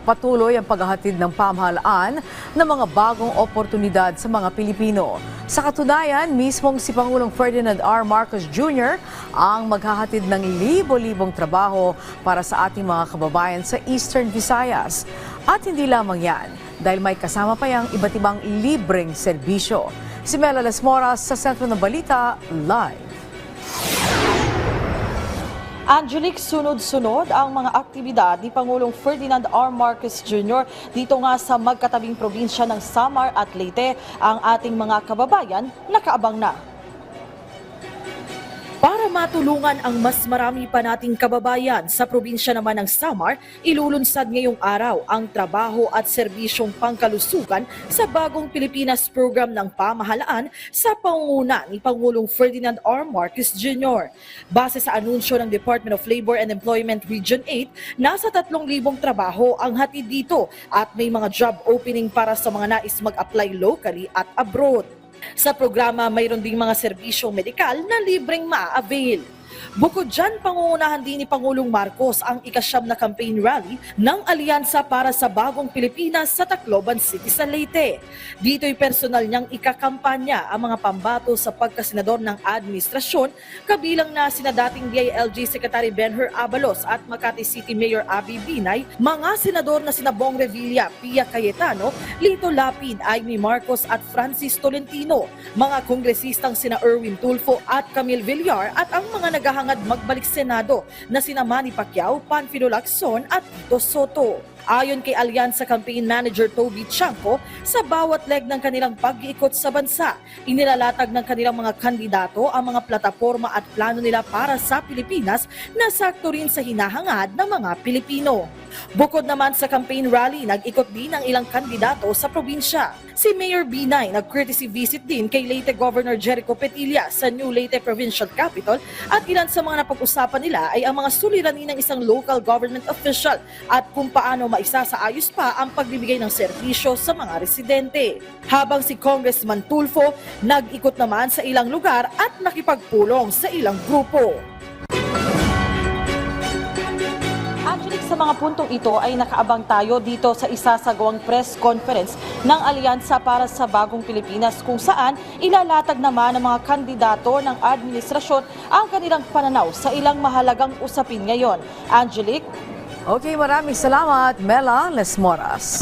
patuloy ang paghahatid ng pamahalaan ng mga bagong oportunidad sa mga Pilipino. Sa katunayan, mismong si Pangulong Ferdinand R. Marcos Jr. ang maghahatid ng libo-libong trabaho para sa ating mga kababayan sa Eastern Visayas. At hindi lamang yan, dahil may kasama pa yang iba't ibang libreng serbisyo. Si Mela Las Moras sa Sentro ng Balita, live. Angelique, sunod-sunod ang mga aktibidad ni Pangulong Ferdinand R. Marcos Jr. dito nga sa magkatabing probinsya ng Samar at Leyte. Ang ating mga kababayan nakaabang na. Para matulungan ang mas marami pa nating kababayan sa probinsya naman ng Samar, ilulunsad ngayong araw ang trabaho at serbisyong pangkalusugan sa Bagong Pilipinas program ng pamahalaan sa pangunguna ni Pangulong Ferdinand R. Marcos Jr. Base sa anunsyo ng Department of Labor and Employment Region 8, nasa 3,000 trabaho ang hatid dito at may mga job opening para sa mga nais mag-apply locally at abroad. Sa programa, mayroon ding mga serbisyong medikal na libreng ma-avail. Bukod dyan, pangungunahan din ni Pangulong Marcos ang ika-9 na campaign rally ng Alyansa para sa Bagong Pilipinas sa Tacloban City sa Leyte. Dito'y personal niyang ikakampanya ang mga pambato sa pagkasenador ng administrasyon, kabilang na sina dating DILG Secretary Benher Abalos at Makati City Mayor Abby Binay, mga senador na sina Bong Revilla, Pia Cayetano, Lito Lapid, Amy Marcos at Francis Tolentino, mga kongresistang sina Erwin Tulfo at Camille Villar at ang mga naghahangad magbalik Senado na sina Manny Pacquiao, Panfilo Lacson at Tito Soto. Ayon kay Alyansa Campaign Manager Toby Chanco, sa bawat leg ng kanilang pag-iikot sa bansa, inilalatag ng kanilang mga kandidato ang mga plataporma at plano nila para sa Pilipinas na sakto rin sa hinahangad ng mga Pilipino. Bukod naman sa campaign rally, nag-ikot din ang ilang kandidato sa probinsya. Si Mayor Binay nag-courtesy visit din kay Leyte Governor Jericho Petilla sa New Leyte Provincial Capital at ilan sa mga napag-usapan nila ay ang mga suliranin ng isang local government official at kung paano maisasaayos pa ang pagbibigay ng serbisyo sa mga residente. Habang si Congressman Tulfo nag-ikot naman sa ilang lugar at nakipagpulong sa ilang grupo. Angelique, sa mga puntong ito ay nakaabang tayo dito sa isasagawang press conference ng Alyansa para sa Bagong Pilipinas kung saan ilalatag naman ng mga kandidato ng administrasyon ang kanilang pananaw sa ilang mahalagang usapin ngayon. Angelique? Okay, maraming salamat, Mela Las Moras.